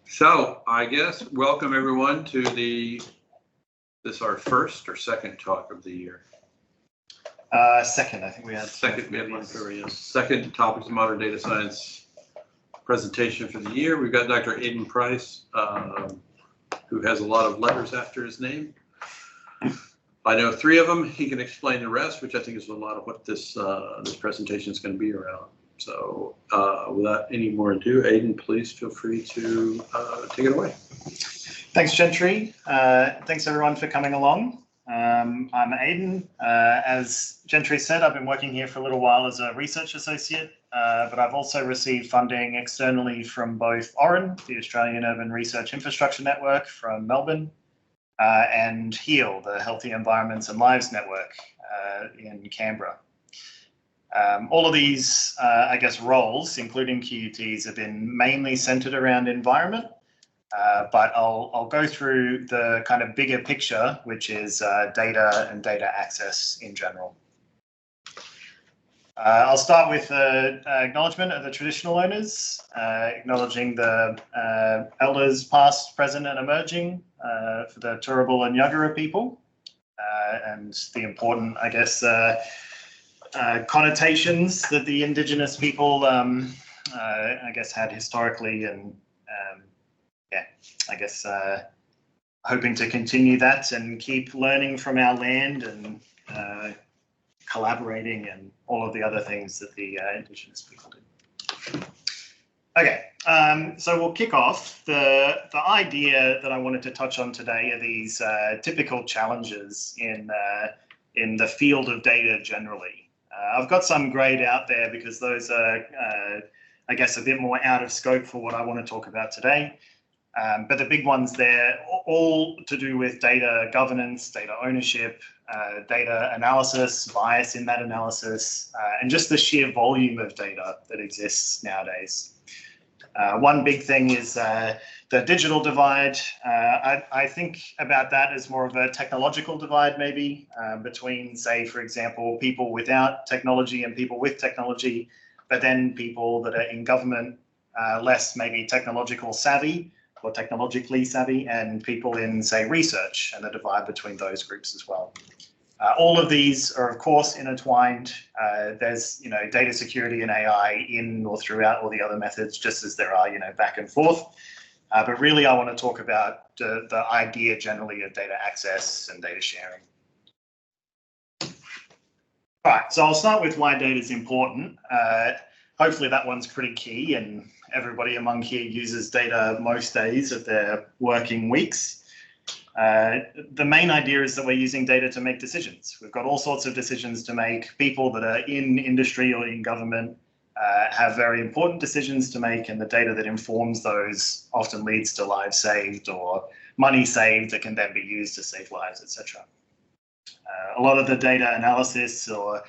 So I guess welcome everyone to this our first or second talk of the year. Second, I think we had second. We had one previous. Second topics of modern data science presentation for the year. We've got Dr. Aiden Price, who has a lot of letters after his name. I know three of them. He can explain the rest, which I think is a lot of what this presentation is going to be around. So without any more ado, Aiden, please feel free to take it away. Thanks, Gentry. Thanks, everyone, for coming along. I'm Aiden. As Gentry said, I've been working here for a little while as a research associate, but I've also received funding externally from both Oren, the Australian Urban Research Infrastructure Network from Melbourne, and HEAL, the Healthy Environments and Lives Network in Canberra. All of these, I guess, roles, including QUTs, have been mainly centered around environment, but I'll go through the kind of bigger picture, which is data and data access in general. I'll start with acknowledgement of the traditional owners, acknowledging the elders past, present and emerging for the Turrbal and Yagara people, and the important, I guess, connotations that the Indigenous people, I guess, had historically, and yeah, I guess hoping to continue that and keep learning from our land and collaborating and all of the other things that the Indigenous people did. Okay, so we'll kick off. The idea that I wanted to touch on today are these typical challenges in the field of data generally. I've got some grayed out there because those are, I guess, a bit more out of scope for what I want to talk about today. But the big ones there, all to do with data governance, data ownership, data analysis, bias in that analysis, and just the sheer volume of data that exists nowadays. One big thing is the digital divide. I think about that as more of a technological divide, maybe, between, say, for example, people without technology and people with technology, but then people that are in government, less maybe technological savvy or technologically savvy, and people in, say, research, and the divide between those groups as well. All of these are, of course, intertwined. There's, data security and AI in or throughout all the other methods, just as there are, back and forth. But really, I want to talk about the idea generally of data access and data sharing. All right, so I'll start with why data is important. Hopefully that one's pretty key, and everybody among here uses data most days of their working weeks. The main idea is that we're using data to make decisions. We've got all sorts of decisions to make. People that are in industry or in government have very important decisions to make, and the data that informs those often leads to lives saved or money saved that can then be used to save lives, etc. A lot of the data analysis, or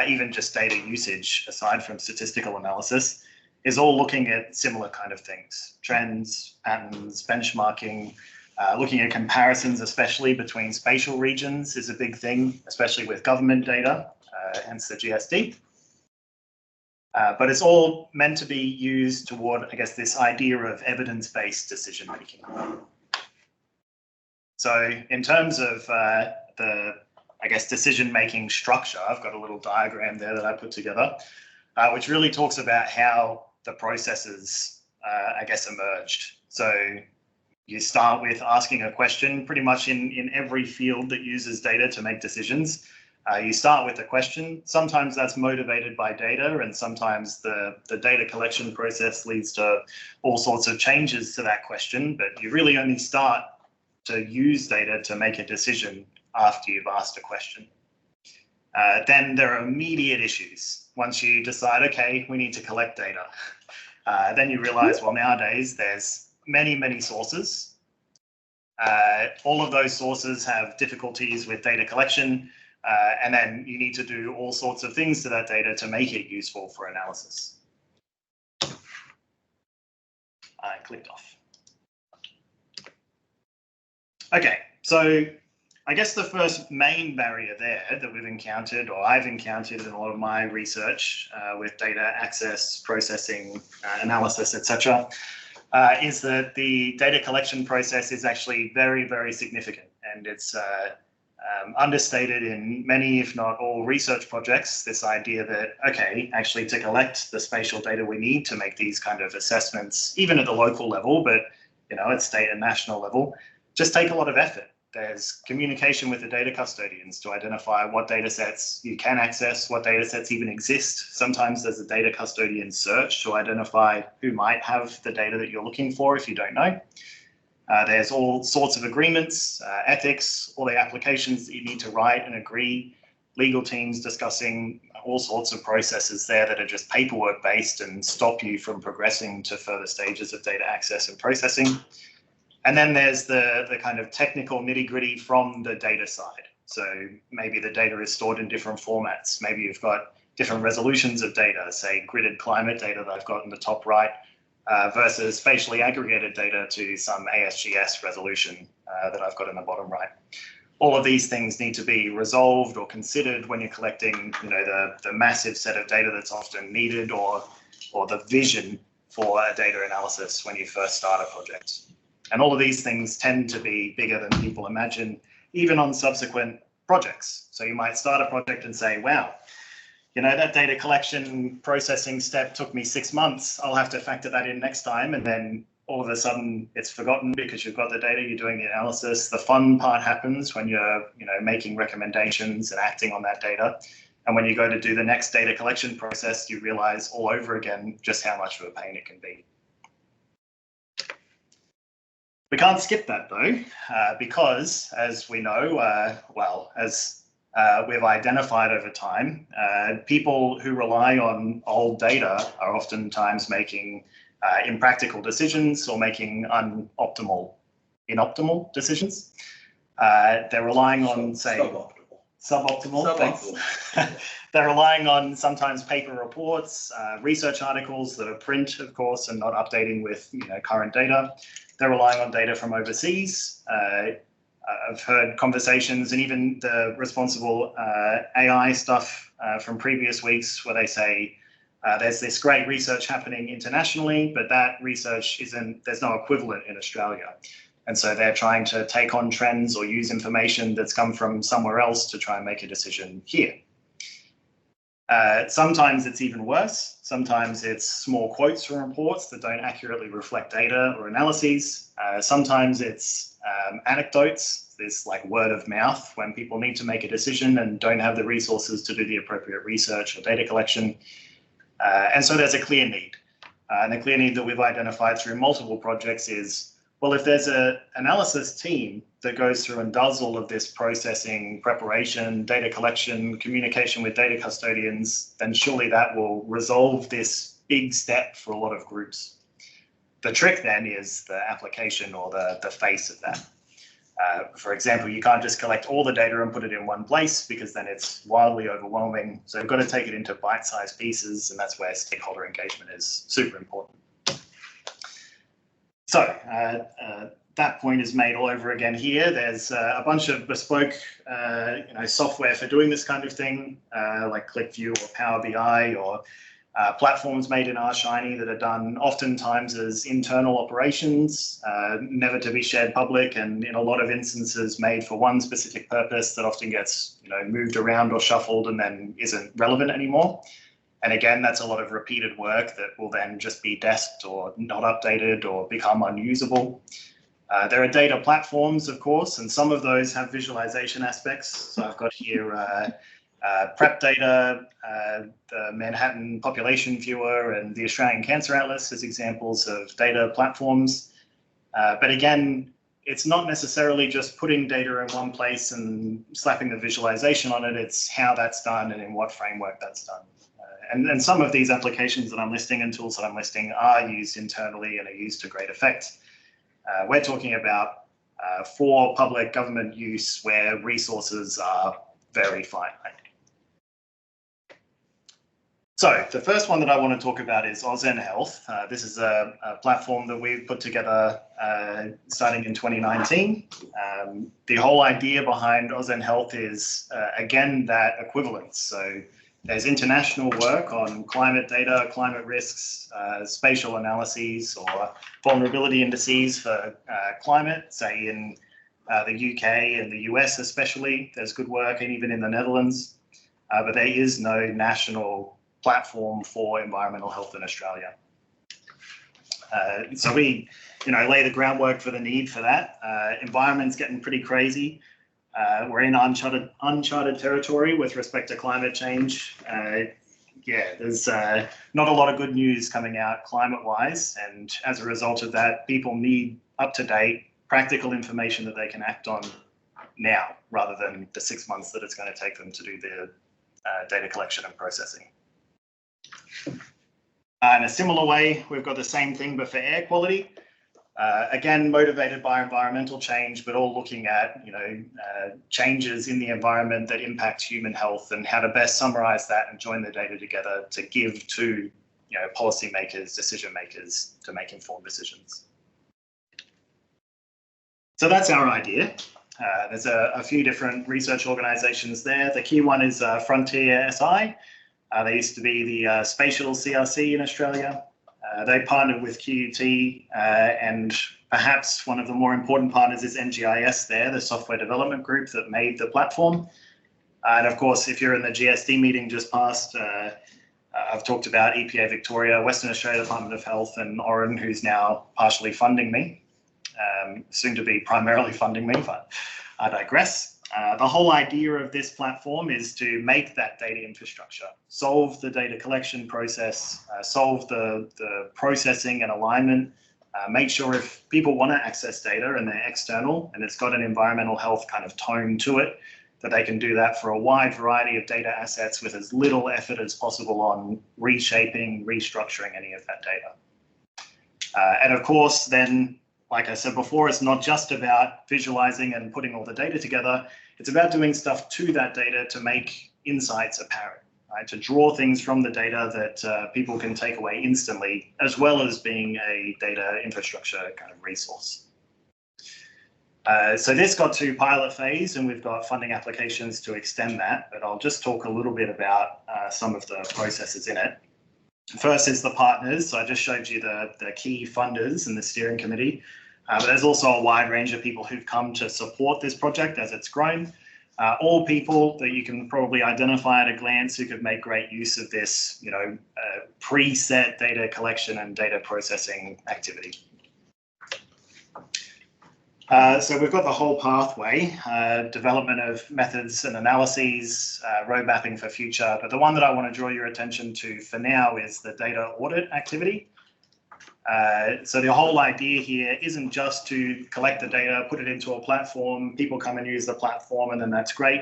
even just data usage, aside from statistical analysis, is all looking at similar kind of things: trends, patterns, benchmarking, looking at comparisons, especially between spatial regions, is a big thing, especially with government data, hence the GSD. But it's all meant to be used toward, I guess, this idea of evidence-based decision making. So in terms of the, I guess, decision-making structure, I've got a little diagram there that I put together, which really talks about how the processes, I guess, emerged. So you start with asking a question pretty much in every field that uses data to make decisions. You start with a question. Sometimes that's motivated by data, and sometimes the data collection process leads to all sorts of changes to that question, but you really only start to use data to make a decision after you've asked a question. Then there are immediate issues. Once you decide, okay, we need to collect data, then you realize, well, nowadays there's many sources. All of those sources have difficulties with data collection, and then you need to do all sorts of things to that data to make it useful for analysis. I clicked off. Okay, so I guess the first main barrier there that we've encountered, or I've encountered in a lot of my research with data access, processing, analysis, etc., is that the data collection process is actually very, very significant, and it's understated in many, if not all, research projects. This idea that, okay, actually to collect the spatial data we need to make these kind of assessments, even at the local level, but at state and national level, just take a lot of effort. There's communication with the data custodians to identify what data sets you can access, what data sets even exist. Sometimes there's a data custodian search to identify who might have the data that you're looking for if you don't know. There's all sorts of agreements, ethics, all the applications that you need to write and agree, legal teams discussing all sorts of processes there that are just paperwork based and stop you from progressing to further stages of data access and processing. And then there's the kind of technical nitty gritty from the data side. So maybe the data is stored in different formats. Maybe you've got different resolutions of data, say gridded climate data that I've got in the top right, versus spatially aggregated data to some ASGS resolution that I've got in the bottom right. All of these things need to be resolved or considered when you're collecting, the massive set of data that's often needed, or the vision for a data analysis when you first start a project. And all of these things tend to be bigger than people imagine, even on subsequent projects. So you might start a project and say, wow, that data collection processing step took me 6 months. I'll have to factor that in next time. And then all of a sudden it's forgotten because you've got the data, you're doing the analysis. The fun part happens when you're, making recommendations and acting on that data. And when you go to do the next data collection process, you realize all over again just how much of a pain it can be. We can't skip that though, because as we know, as we've identified over time, people who rely on old data are oftentimes making impractical decisions or making inoptimal decisions. They're relying on, say, suboptimal. Thanks. They're relying on sometimes paper reports, research articles that are print, of course, and not updating with current data. They're relying on data from overseas. I've heard conversations and even the responsible AI stuff from previous weeks where they say there's this great research happening internationally, but that research there's no equivalent in Australia. And so they're trying to take on trends or use information that's come from somewhere else to try and make a decision here. Sometimes it's even worse. Sometimes it's small quotes from reports that don't accurately reflect data or analyses. Sometimes it's anecdotes, this like word of mouth when people need to make a decision and don't have the resources to do the appropriate research or data collection. And so there's a clear need. And the clear need that we've identified through multiple projects is, well, if there's an analysis team that goes through and does all of this processing, preparation, data collection, communication with data custodians, then surely that will resolve this big step for a lot of groups. The trick then is the application or the face of that. For example, you can't just collect all the data and put it in one place because then it's wildly overwhelming. So you've got to take it into bite-sized pieces, and that's where stakeholder engagement is super important. So that point is made all over again here. There's a bunch of bespoke software for doing this kind of thing, like ClickView or Power BI, or platforms made in R/Shiny that are done oftentimes as internal operations, never to be shared public, and in a lot of instances made for one specific purpose that often gets moved around or shuffled and then isn't relevant anymore. And again, that's a lot of repeated work that will then just be desked or not updated or become unusable. There are data platforms, of course, and some of those have visualization aspects. So I've got here PrEP data, the Manhattan Population Viewer, and the Australian Cancer Atlas as examples of data platforms. But again, it's not necessarily just putting data in one place and slapping the visualization on it. It's how that's done and in what framework that's done. And some of these applications that I'm listing and tools that I'm listing are used internally and are used to great effect. We're talking about for public government use where resources are very finite. So the first one that I want to talk about is Ausen Health. This is a platform that we've put together starting in 2019. The whole idea behind Ausen Health is, again, that equivalence. So There's international work on climate data, climate risks, spatial analyses, or vulnerability indices for climate, say in the UK and the US especially. There's good work, and even in the Netherlands. But there is no national platform for environmental health in Australia. So we, lay the groundwork for the need for that. Environment's getting pretty crazy. We're in uncharted territory with respect to climate change. There's not a lot of good news coming out climate-wise, and as a result of that, people need up-to-date, practical information that they can act on now, rather than the 6 months that it's going to take them to do the data collection and processing. In a similar way, we've got the same thing, but for air quality. Again, motivated by environmental change, but all looking at, changes in the environment that impact human health and how to best summarize that and join the data together to give to, policymakers, decision makers to make informed decisions. So that's our idea. There's a few different research organizations there. The key one is Frontier SI. They used to be the spatial CRC in Australia. They partnered with QUT, and perhaps one of the more important partners is NGIS there, the software development group that made the platform. And of course, if you're in the GSD meeting just past, I've talked about EPA Victoria, Western Australia Department of Health, and Oren, who's now partially funding me, soon to be primarily funding me, but I digress. The whole idea of this platform is to make that data infrastructure, solve the data collection process, solve the processing and alignment, make sure if people want to access data and they're external and it's got an environmental health kind of tone to it, that they can do that for a wide variety of data assets with as little effort as possible on reshaping, restructuring any of that data. And of course, then, like I said before, it's not just about visualizing and putting all the data together. It's about doing stuff to that data to make insights apparent, right? To draw things from the data that people can take away instantly, as well as being a data infrastructure kind of resource. So this got to pilot phase, and we've got funding applications to extend that, but I'll just talk a little bit about some of the processes in it. First is the partners. So I just showed you the key funders and the steering committee. But there's also a wide range of people who've come to support this project as it's grown. All people that you can probably identify at a glance who could make great use of this, preset data collection and data processing activity. So we've got the whole pathway, development of methods and analyses, road mapping for future. But the one that I want to draw your attention to for now is the data audit activity. So the whole idea here isn't just to collect the data, put it into a platform, people come and use the platform, and then that's great.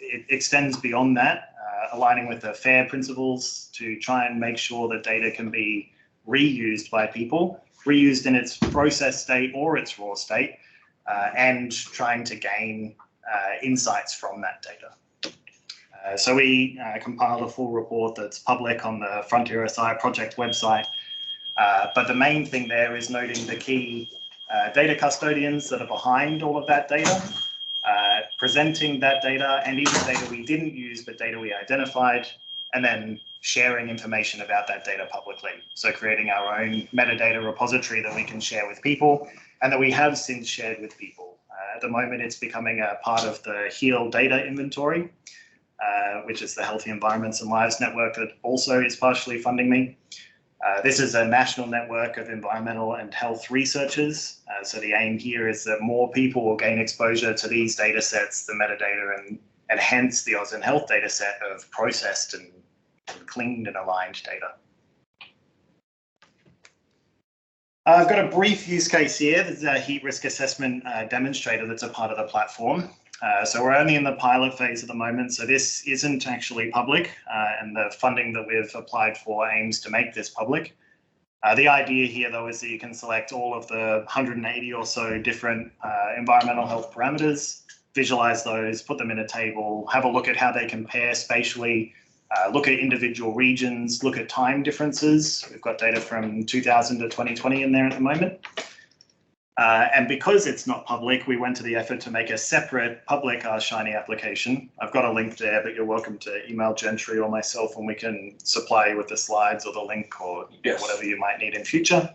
It extends beyond that, aligning with the FAIR principles to try and make sure that data can be reused by people, reused in its process state or its raw state, and trying to gain insights from that data. So we compiled a full report that's public on the Frontier SI project website. But the main thing there is noting the key data custodians that are behind all of that data, presenting that data and even data we didn't use, but data we identified, and then sharing information about that data publicly. So creating our own metadata repository that we can share with people and that we have since shared with people. At the moment, it's becoming a part of the HEAL data inventory, which is the Healthy Environments and Lives Network that also is partially funding me. This is a national network of environmental and health researchers. So the aim here is that more people will gain exposure to these data sets, the metadata, and hence the Oz and Health data set of processed and cleaned and aligned data. I've got a brief use case here. There's a heat risk assessment demonstrator that's a part of the platform. So we're only in the pilot phase at the moment, so this isn't actually public, and the funding that we've applied for aims to make this public. The idea here, though, is that you can select all of the 180 or so different environmental health parameters, visualize those, put them in a table, have a look at how they compare spatially, look at individual regions, look at time differences. We've got data from 2000 to 2020 in there at the moment. And because it's not public, we went to the effort to make a separate public Shiny application. I've got a link there, but you're welcome to email Gentry or myself, and we can supply you with the slides or the link or whatever you might need in future.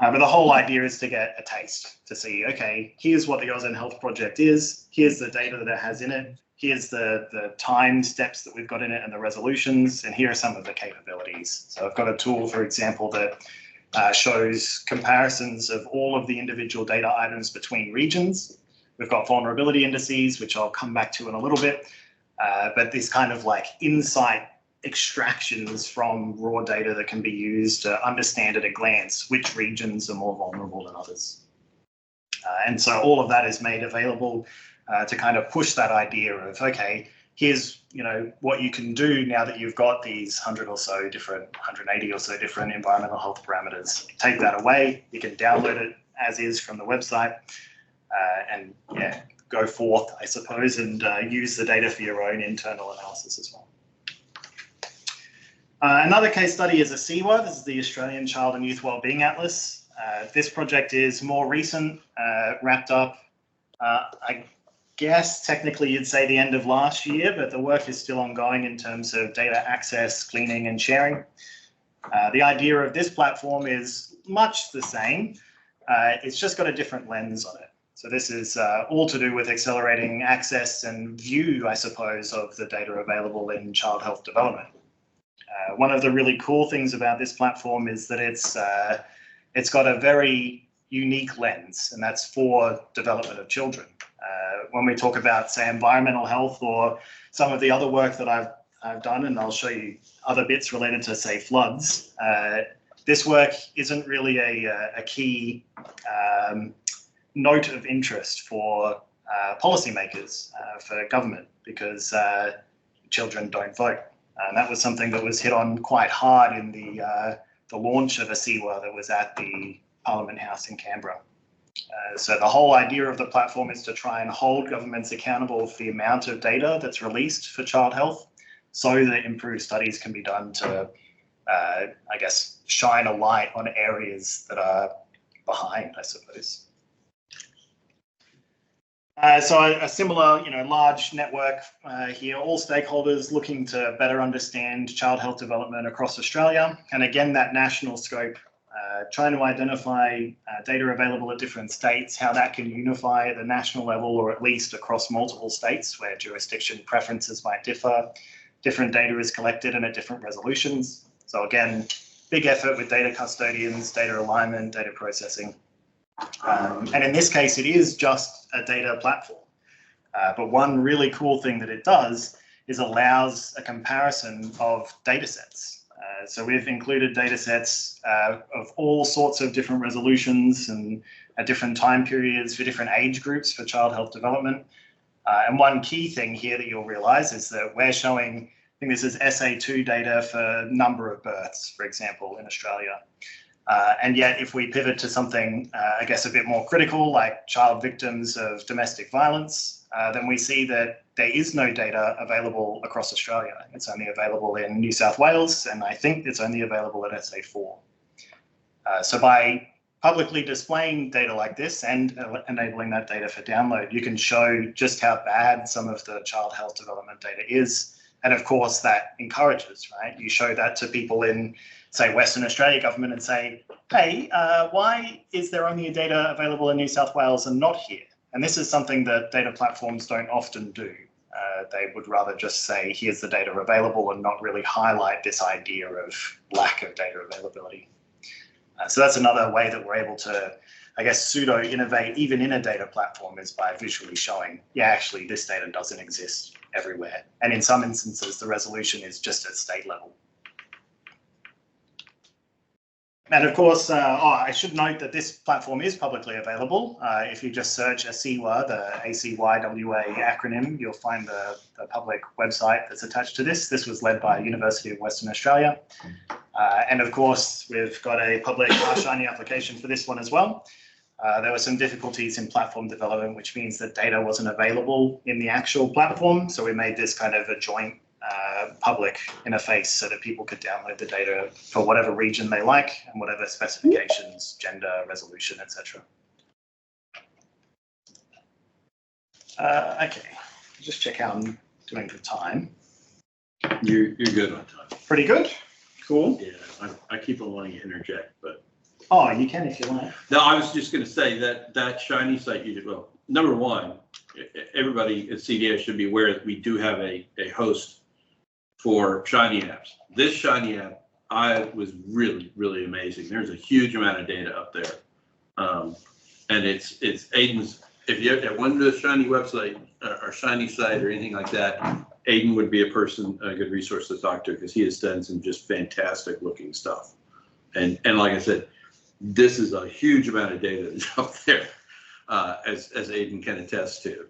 But the whole idea is to get a taste, to see, okay, here's what the Auslan Health Project is, here's the data that it has in it, here's the time steps that we've got in it and the resolutions, and here are some of the capabilities. So I've got a tool, for example, that shows comparisons of all of the individual data items between regions. We've got vulnerability indices, which I'll come back to in a little bit, but this kind of like insight extractions from raw data that can be used to understand at a glance which regions are more vulnerable than others. And so all of that is made available to kind of push that idea of, okay, here's, what you can do now that you've got these 180 or so different environmental health parameters. Take that away, you can download it as is from the website, and go forth, I suppose, and use the data for your own internal analysis as well. Another case study is a CWA. This is the Australian Child and Youth Wellbeing Atlas. This project is more recent, wrapped up, I guess technically you'd say the end of last year, but the work is still ongoing in terms of data access, cleaning and sharing. The idea of this platform is much the same. It's just got a different lens on it. So this is all to do with accelerating access and view, I suppose, of the data available in child health development. One of the really cool things about this platform is that it's got a very unique lens, and that's for development of children. When we talk about, say, environmental health or some of the other work that I've done, and I'll show you other bits related to, say, floods, this work isn't really a key note of interest for policymakers, for government, because children don't vote. And that was something that was hit on quite hard in the launch of a CWA that was at the Parliament House in Canberra. So the whole idea of the platform is to try and hold governments accountable for the amount of data that's released for child health, so that improved studies can be done to, I guess, shine a light on areas that are behind, I suppose. So a similar, large network here, all stakeholders looking to better understand child health development across Australia. And again, that national scope, trying to identify data available at different states, how that can unify at the national level, or at least across multiple states where jurisdiction preferences might differ. Different data is collected and at different resolutions. So again, big effort with data custodians, data alignment, data processing. And in this case, it is just a data platform. But one really cool thing that it does is allows a comparison of data sets. So we've included data sets of all sorts of different resolutions and at different time periods for different age groups for child health development. And one key thing here that you'll realize is that we're showing, I think this is SA2 data for number of births, for example, in Australia. And yet, if we pivot to something, I guess, a bit more critical, like child victims of domestic violence, then we see that there is no data available across Australia. It's only available in New South Wales, and I think it's only available at SA4. So by publicly displaying data like this and enabling that data for download, you can show just how bad some of the child health development data is. And of course, that encourages, right? You show that to people in, say, Western Australia government and say, hey, why is there only data available in New South Wales and not here? And this is something that data platforms don't often do. They would rather just say, here's the data available, and not really highlight this idea of lack of data availability. So that's another way that we're able to, I guess, pseudo-innovate even in a data platform, is by visually showing, yeah, actually this data doesn't exist everywhere. And in some instances, the resolution is just at state level. And of course, I should note that this platform is publicly available. If you just search ACYWA, the ACYWA acronym, you'll find the public website that's attached to this. This was led by University of Western Australia. And of course, we've got a public Shiny application for this one as well. There were some difficulties in platform development, which means that data wasn't available in the actual platform. So we made this kind of a joint public interface so that people could download the data for whatever region they like and whatever specifications, gender, resolution, etc. Okay, just check how I'm doing for time. You're good on time. Pretty good. Cool. Yeah, I keep on wanting to interject, but. Oh, you can if you like. No, I was just going to say that Shiny site you did well. Number one, everybody at CDS should be aware that we do have a host for Shiny apps. This Shiny app, I was really, really amazing. There's a huge amount of data up there. And it's Aiden's, if you ever went to a Shiny website or Shiny site or anything like that, Aiden would be a good resource to talk to because he has done some just fantastic looking stuff. And like I said, this is a huge amount of data that's up there, as Aiden can attest to.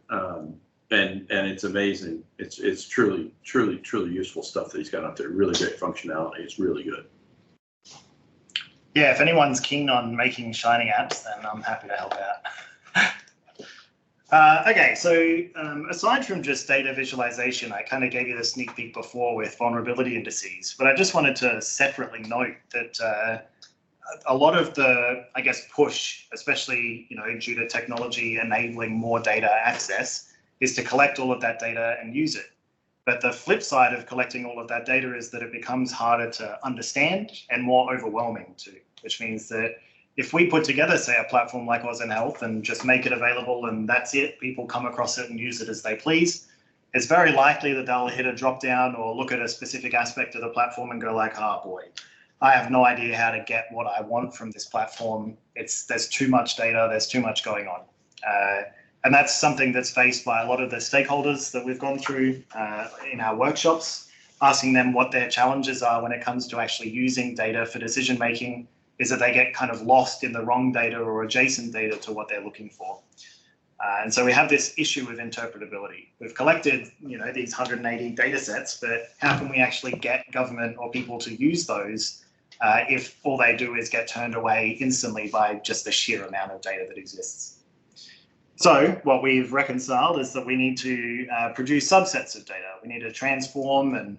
And it's amazing. It's truly useful stuff that he's got up there. Really great functionality. It's really good. Yeah, if anyone's keen on making Shiny apps, then I'm happy to help out. Okay, so aside from just data visualization, I kind of gave you the sneak peek before with vulnerability indices, but I just wanted to separately note that a lot of the, I guess, push, especially due to technology enabling more data access, is to collect all of that data and use it. But the flip side of collecting all of that data is that it becomes harder to understand and more overwhelming too, which means that if we put together, say, a platform like Oz Health and just make it available and that's it, people come across it and use it as they please, it's very likely that they'll hit a drop down or look at a specific aspect of the platform and go like, oh boy, I have no idea how to get what I want from this platform. There's too much data, there's too much going on. And that's something that's faced by a lot of the stakeholders that we've gone through in our workshops, asking them what their challenges are when it comes to actually using data for decision making, is that they get kind of lost in the wrong data or adjacent data to what they're looking for. And so we have this issue with interpretability. We've collected, these 180 data sets, but how can we actually get government or people to use those if all they do is get turned away instantly by just the sheer amount of data that exists? So what we've reconciled is that we need to produce subsets of data. We need to transform and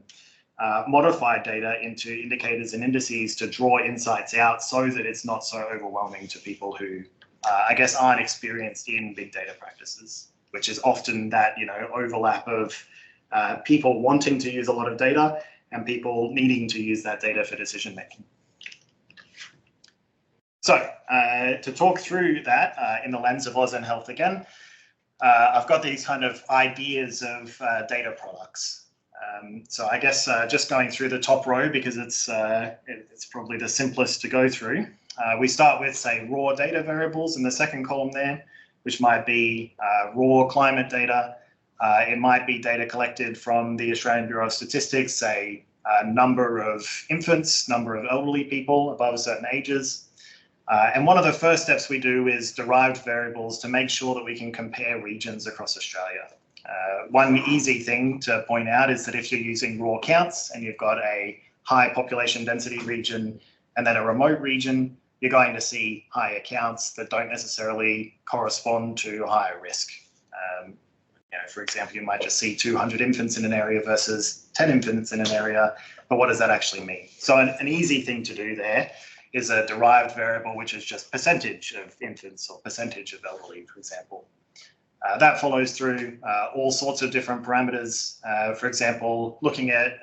modify data into indicators and indices to draw insights out so that it's not so overwhelming to people who, I guess, aren't experienced in big data practices, which is often that, overlap of people wanting to use a lot of data and people needing to use that data for decision making. So to talk through that in the lens of Oz Health again, I've got these kind of ideas of data products. So I guess just going through the top row because it's probably the simplest to go through. We start with, say, raw data variables in the second column there, which might be raw climate data. It might be data collected from the Australian Bureau of Statistics, say, number of infants, number of elderly people above certain ages. And one of the first steps we do is derived variables to make sure that we can compare regions across Australia. One easy thing to point out is that if you're using raw counts and you've got a high population density region and then a remote region, you're going to see higher counts that don't necessarily correspond to higher risk. For example, you might just see 200 infants in an area versus 10 infants in an area, but what does that actually mean? So an easy thing to do there is a derived variable, which is just percentage of infants or percentage of elderly, for example. That follows through all sorts of different parameters. For example, looking at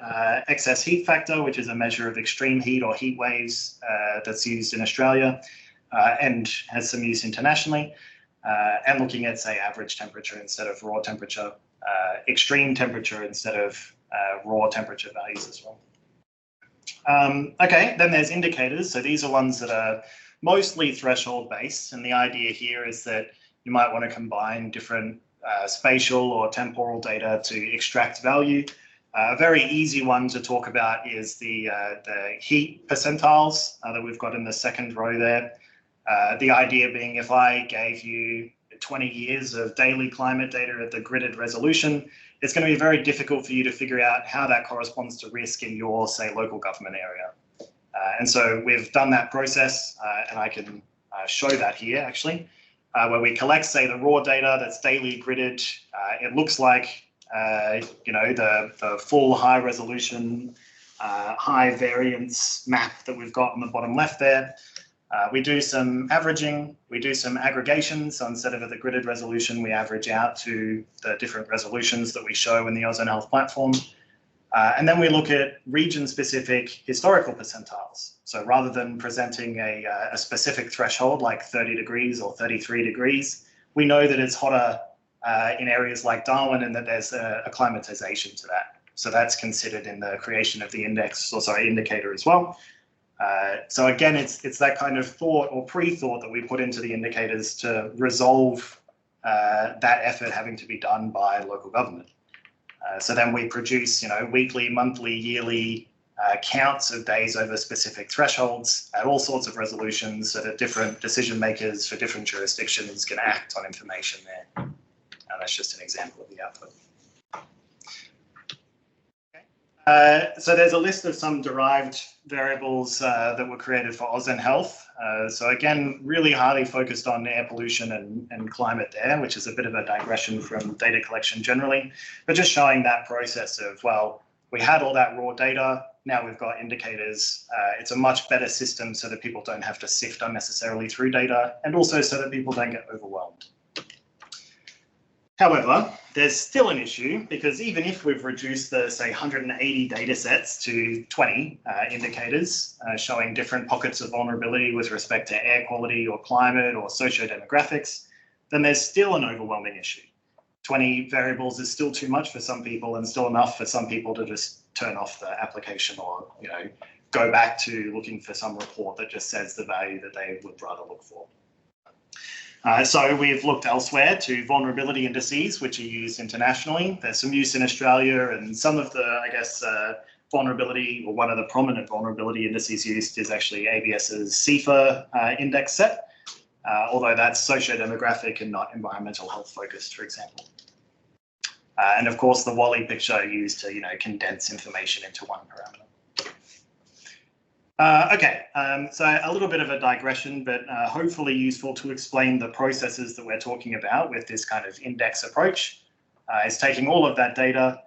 excess heat factor, which is a measure of extreme heat or heat waves that's used in Australia and has some use internationally, and looking at, say, average temperature instead of raw temperature, extreme temperature instead of raw temperature values as well. Okay, then there's indicators. So these are ones that are mostly threshold based. And the idea here is that you might want to combine different spatial or temporal data to extract value. A very easy one to talk about is the heat percentiles that we've got in the second row there. The idea being if I gave you 20 years of daily climate data at the gridded resolution, it's going to be very difficult for you to figure out how that corresponds to risk in your, say, local government area. And so we've done that process, and I can show that here actually, where we collect, say, the raw data that's daily gridded. It looks like, the full high resolution, high variance map that we've got on the bottom left there. We do some averaging, we do some aggregation. So instead of at the gridded resolution, we average out to the different resolutions that we show in the Ozone Health platform. And then we look at region-specific historical percentiles. So rather than presenting a specific threshold like 30 degrees or 33 degrees, we know that it's hotter in areas like Darwin and that there's acclimatization to that. So that's considered in the creation of the indicator as well. So again, it's that kind of thought or pre-thought that we put into the indicators to resolve that effort having to be done by local government. So then we produce, weekly, monthly, yearly counts of days over specific thresholds at all sorts of resolutions so that different decision makers for different jurisdictions can act on information there. And that's just an example of the output. So there's a list of some derived variables that were created for Ozone Health. So again, really highly focused on air pollution and climate there, which is a bit of a digression from data collection generally, but just showing that process of, well, we had all that raw data, now we've got indicators. It's a much better system so that people don't have to sift unnecessarily through data, and also so that people don't get overwhelmed. However, there's still an issue because even if we've reduced the, say, 180 data sets to 20 indicators showing different pockets of vulnerability with respect to air quality or climate or socio-demographics, then there's still an overwhelming issue. 20 variables is still too much for some people and still enough for some people to just turn off the application or, go back to looking for some report that just says the value that they would rather look for. So we've looked elsewhere to vulnerability indices, which are used internationally. There's some use in Australia, and some of the, vulnerability, or one of the prominent vulnerability indices used is actually ABS's CIFA index set, although that's socio-demographic and not environmental health focused, for example. And of course, the Wally picture used to, condense information into one parameter. So a little bit of a digression, but hopefully useful to explain the processes that we're talking about with this kind of index approach. Is taking all of that data,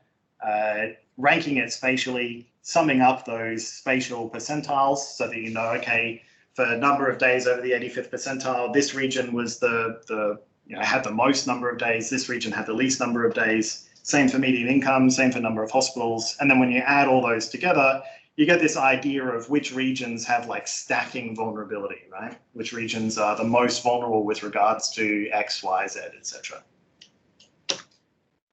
ranking it spatially, summing up those spatial percentiles so that okay, for a number of days over the 85th percentile, this region was had the most number of days, this region had the least number of days, same for median income, same for number of hospitals. And then when you add all those together, you get this idea of which regions have stacking vulnerability, right? Which regions are the most vulnerable with regards to X, Y, Z, etc.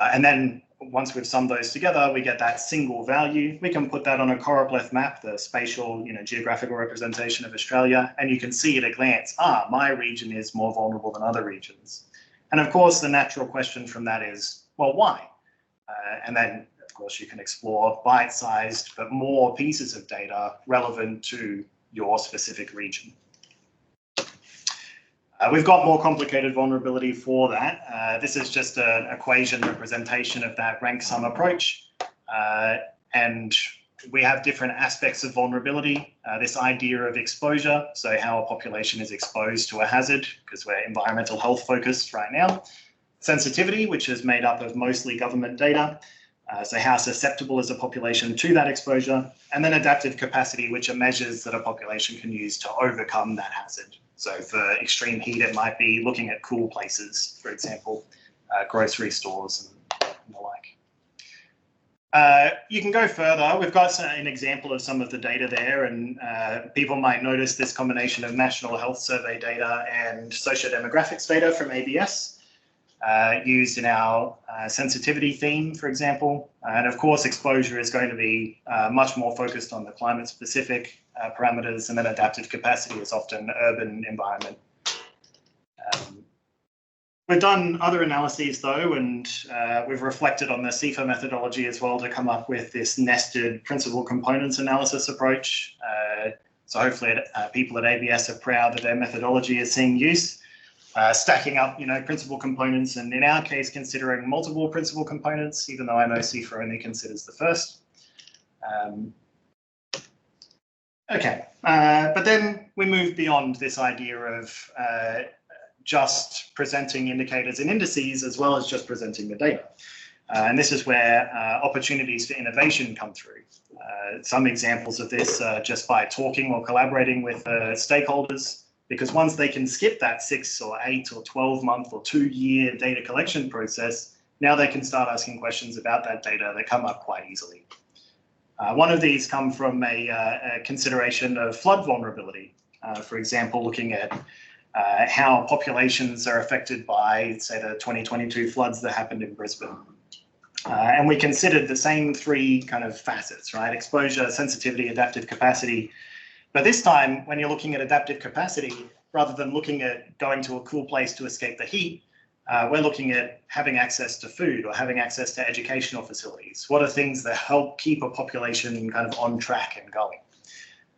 And then once we've summed those together, we get that single value. We can put that on a choropleth map, the spatial, geographical representation of Australia, and you can see at a glance, my region is more vulnerable than other regions. And of course, the natural question from that is, well, why? And then of course, you can explore bite-sized but more pieces of data relevant to your specific region. We've got more complicated vulnerability for that. This is just an equation representation of that rank sum approach. And we have different aspects of vulnerability. This idea of exposure, so how a population is exposed to a hazard, because we're environmental health focused right now. Sensitivity, which is made up of mostly government data. So how susceptible is a population to that exposure, and then adaptive capacity, which are measures that a population can use to overcome that hazard. So for extreme heat, it might be looking at cool places, for example, grocery stores and the like. You can go further. We've got an example of some of the data there, and people might notice this combination of National Health Survey data and socio-demographics data from ABS. Used in our sensitivity theme, for example. And of course, exposure is going to be much more focused on the climate-specific parameters, and then adaptive capacity is often urban environment. We've done other analyses, though, and we've reflected on the CIFA methodology as well to come up with this nested principal components analysis approach. So hopefully people at ABS are proud that their methodology is seeing use. Stacking up, principal components, and in our case, considering multiple principal components, even though I know CIFA only considers the first. But then we move beyond this idea of just presenting indicators and indices as well as just presenting the data. And this is where opportunities for innovation come through. Some examples of this just by talking or collaborating with stakeholders. because once they can skip that 6 or 8 or 12 month or 2-year data collection process, now they can start asking questions about that data that come up quite easily. One of these come from a consideration of flood vulnerability. For example, looking at how populations are affected by, say, the 2022 floods that happened in Brisbane. And we considered the same 3 kind of facets, right? Exposure, sensitivity, adaptive capacity. But this time, when you're looking at adaptive capacity, rather than looking at going to a cool place to escape the heat, we're looking at having access to food or having access to educational facilities. What are things that help keep a population kind of on track and going?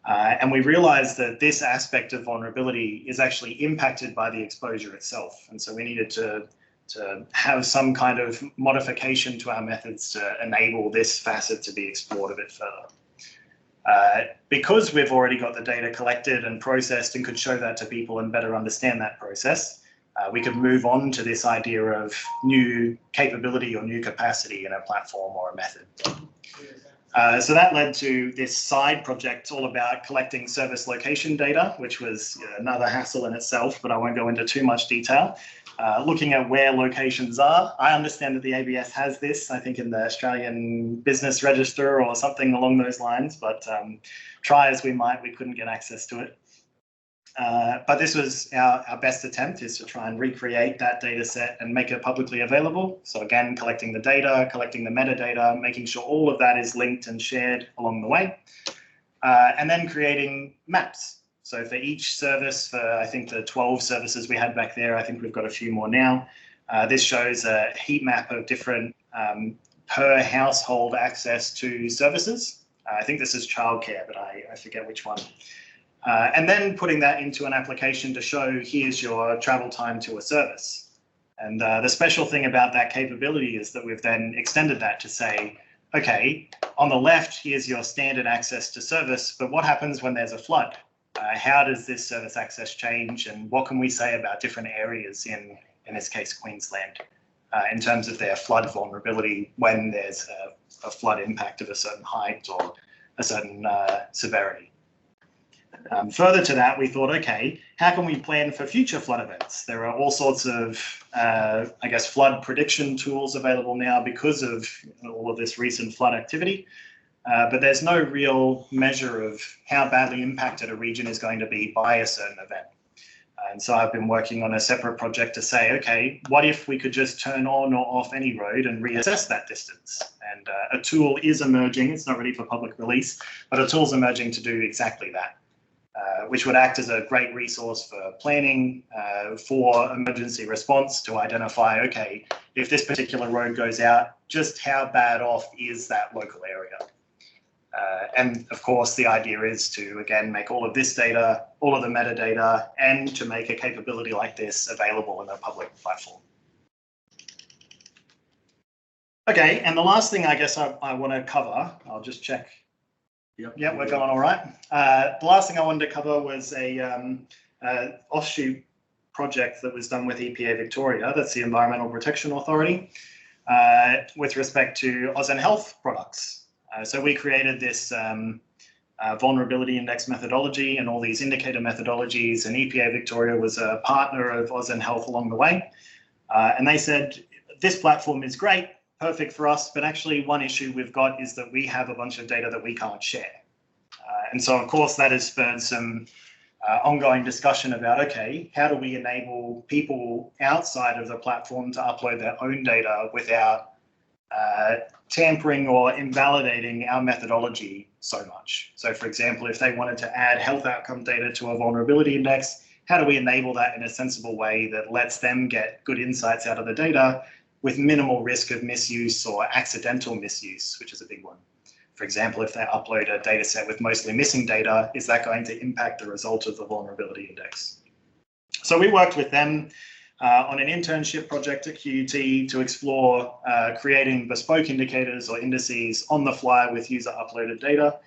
And we realized that this aspect of vulnerability is actually impacted by the exposure itself. And so we needed to have some kind of modification to our methods to enable this facet to be explored a bit further. Because we've already got the data collected and processed and could show that to people and better understand that process, we could move on to this idea of new capability or new capacity in a platform or a method. So that led to this side project all about collecting service location data, which was another hassle in itself, but I won't go into too much detail. Looking at where locations are. I understand that the ABS has this, I think in the Australian Business Register or something along those lines, but try as we might, we couldn't get access to it. But this was our best attempt, is to try and recreate that data set and make it publicly available. So again, collecting the data, collecting the metadata, making sure all of that is linked and shared along the way, and then creating maps. So for each service, for I think the 12 services we had back there, I think we've got a few more now. This shows a heat map of different per household access to services. I think this is childcare, but I forget which one. And then putting that into an application to show here's your travel time to a service. And the special thing about that capability is that we've then extended that to say, okay, on the left, here's your standard access to service, but what happens when there's a flood? How does this service access change, and what can we say about different areas in this case, Queensland, in terms of their flood vulnerability when there's a flood impact of a certain height or a certain severity. Further to that, we thought, okay, how can we plan for future flood events? There are all sorts of, I guess, flood prediction tools available now because of all of this recent flood activity. But there's no real measure of how badly impacted a region is going to be by a certain event. And so I've been working on a separate project to say, okay, what if we could just turn on or off any road and reassess that distance? And a tool is emerging, it's not ready for public release, but a tool's emerging to do exactly that, which would act as a great resource for planning, for emergency response, to identify, okay, if this particular road goes out, just how bad off is that local area? And of course, the idea is to, again, make all of this data, all of the metadata, and to make a capability like this available in a public platform. Okay, and the last thing I guess I want to cover, I'll just check. Yep, we're going all right. The last thing I wanted to cover was a offshoot project that was done with EPA Victoria, that's the Environmental Protection Authority, with respect to Ausen Health products. So we created this vulnerability index methodology and all these indicator methodologies, and EPA Victoria was a partner of Ausen Health along the way. And they said, this platform is great, perfect for us, but actually one issue we've got is that we have a bunch of data that we can't share. And so, of course, that has spurred some ongoing discussion about, okay, how do we enable people outside of the platform to upload their own data without tampering or invalidating our methodology so much? So, for example, if they wanted to add health outcome data to a vulnerability index, how do we enable that in a sensible way that lets them get good insights out of the data with minimal risk of misuse or accidental misuse, which is a big one? For example, if they upload a data set with mostly missing data, is that going to impact the result of the vulnerability index? So we worked with them on an internship project at QUT to explore creating bespoke indicators or indices on the fly with user uploaded data,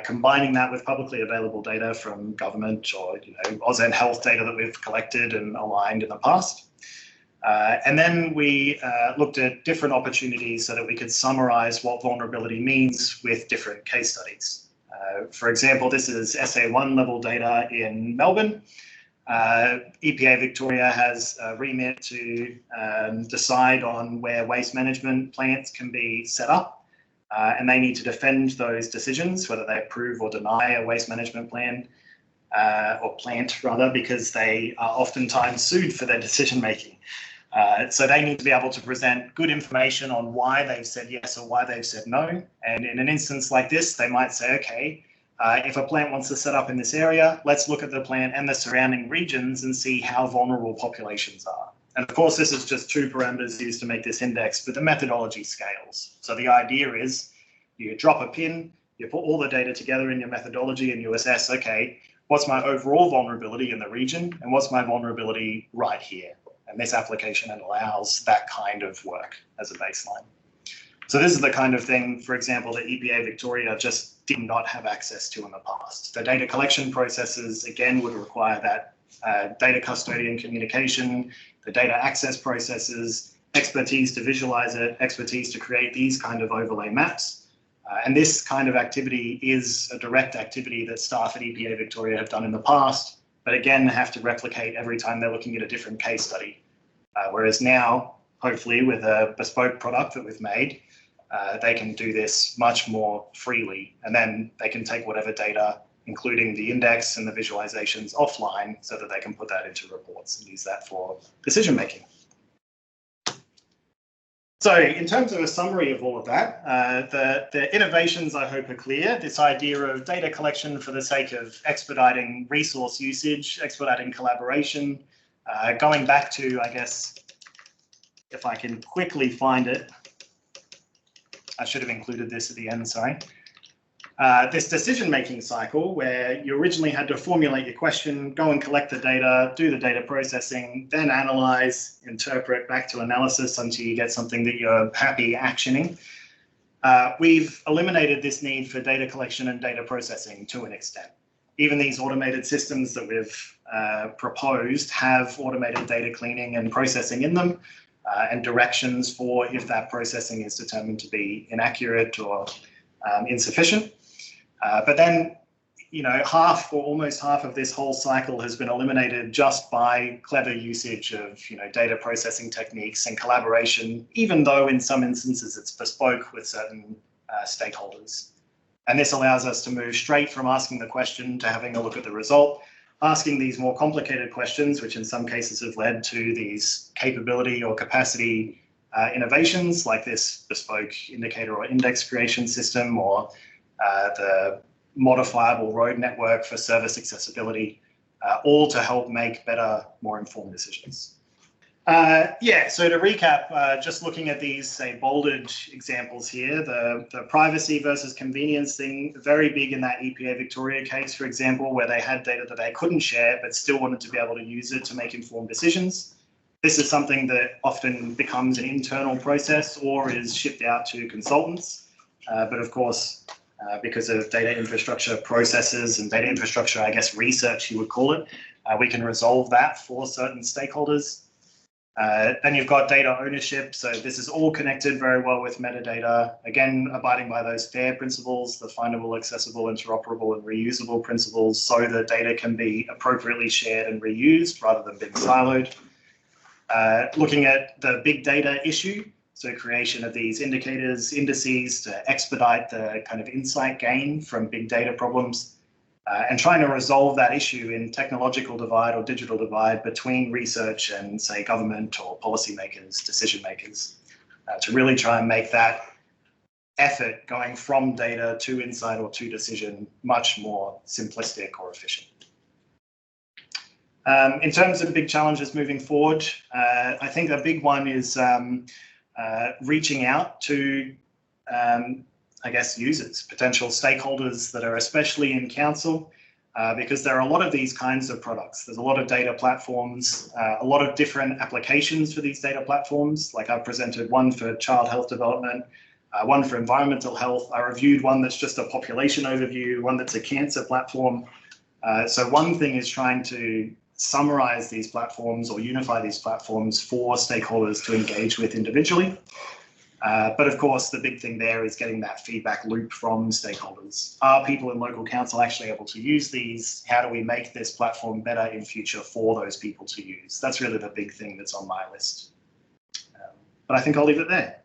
combining that with publicly available data from government or Ausen Health data that we've collected and aligned in the past. And then we looked at different opportunities so that we could summarize what vulnerability means with different case studies. For example, this is SA1 level data in Melbourne. EPA Victoria has a remit to decide on where waste management plants can be set up, and they need to defend those decisions, whether they approve or deny a waste management plan or plant rather, because they are oftentimes sued for their decision making. So they need to be able to present good information on why they've said yes or why they've said no. And in an instance like this, they might say, okay, if a plant wants to set up in this area, let's look at the plant and the surrounding regions and see how vulnerable populations are. And of course, this is just two parameters used to make this index, but the methodology scales. So the idea is you drop a pin, you put all the data together in your methodology and you assess, okay, what's my overall vulnerability in the region and what's my vulnerability right here? And this application allows that kind of work as a baseline. So this is the kind of thing, for example, that EPA Victoria just did not have access to in the past. The data collection processes, again, would require that data custodian communication, the data access processes, expertise to visualize it, expertise to create these kind of overlay maps. And this kind of activity is a direct activity that staff at EPA Victoria have done in the past, but again, have to replicate every time they're looking at a different case study. Whereas now, hopefully with a bespoke product that we've made, they can do this much more freely, and then they can take whatever data, including the index and the visualizations, offline so that they can put that into reports and use that for decision making. So in terms of a summary of all of that, the innovations I hope are clear. This idea of data collection for the sake of expediting resource usage, expediting collaboration, going back to, I guess, if I can quickly find it, I should have included this at the end, sorry. This decision-making cycle where you originally had to formulate your question, go and collect the data, do the data processing, then analyze, interpret back to analysis until you get something that you're happy actioning. We've eliminated this need for data collection and data processing to an extent. Even these automated systems that we've proposed have automated data cleaning and processing in them, and directions for if that processing is determined to be inaccurate or insufficient. But then, you know, half or almost half of this whole cycle has been eliminated just by clever usage of, you know, data processing techniques and collaboration, even though in some instances it's bespoke with certain stakeholders. And this allows us to move straight from asking the question to having a look at the result, asking these more complicated questions, which in some cases have led to these capability or capacity innovations like this bespoke indicator or index creation system, or the modifiable road network for service accessibility, all to help make better, more informed decisions. So to recap, just looking at these, say, bolded examples here, the privacy versus convenience thing, very big in that EPA Victoria case, for example, where they had data that they couldn't share, but still wanted to be able to use it to make informed decisions. This is something that often becomes an internal process or is shipped out to consultants. But of course, because of data infrastructure processes and data infrastructure, I guess, research, you would call it, we can resolve that for certain stakeholders. Then you've got data ownership. So this is all connected very well with metadata. Again, abiding by those FAIR principles, the findable, accessible, interoperable, and reusable principles, so the data can be appropriately shared and reused rather than being siloed. Looking at the big data issue, so creation of these indicators, indices to expedite the kind of insight gain from big data problems, and trying to resolve that issue in technological divide or digital divide between research and, say, government or policymakers, decision makers, to really try and make that effort going from data to insight or to decision much more simplistic or efficient. In terms of big challenges moving forward, I think a big one is reaching out to, I guess, users, potential stakeholders that are especially in council, because there are a lot of these kinds of products. There's a lot of data platforms, a lot of different applications for these data platforms. Like I've presented one for child health development, one for environmental health. I reviewed one that's just a population overview, one that's a cancer platform. So one thing is trying to summarize these platforms or unify these platforms for stakeholders to engage with individually. But of course, the big thing there is getting that feedback loop from stakeholders. Are people in local council actually able to use these? How do we make this platform better in future for those people to use? That's really the big thing that's on my list. But I think I'll leave it there.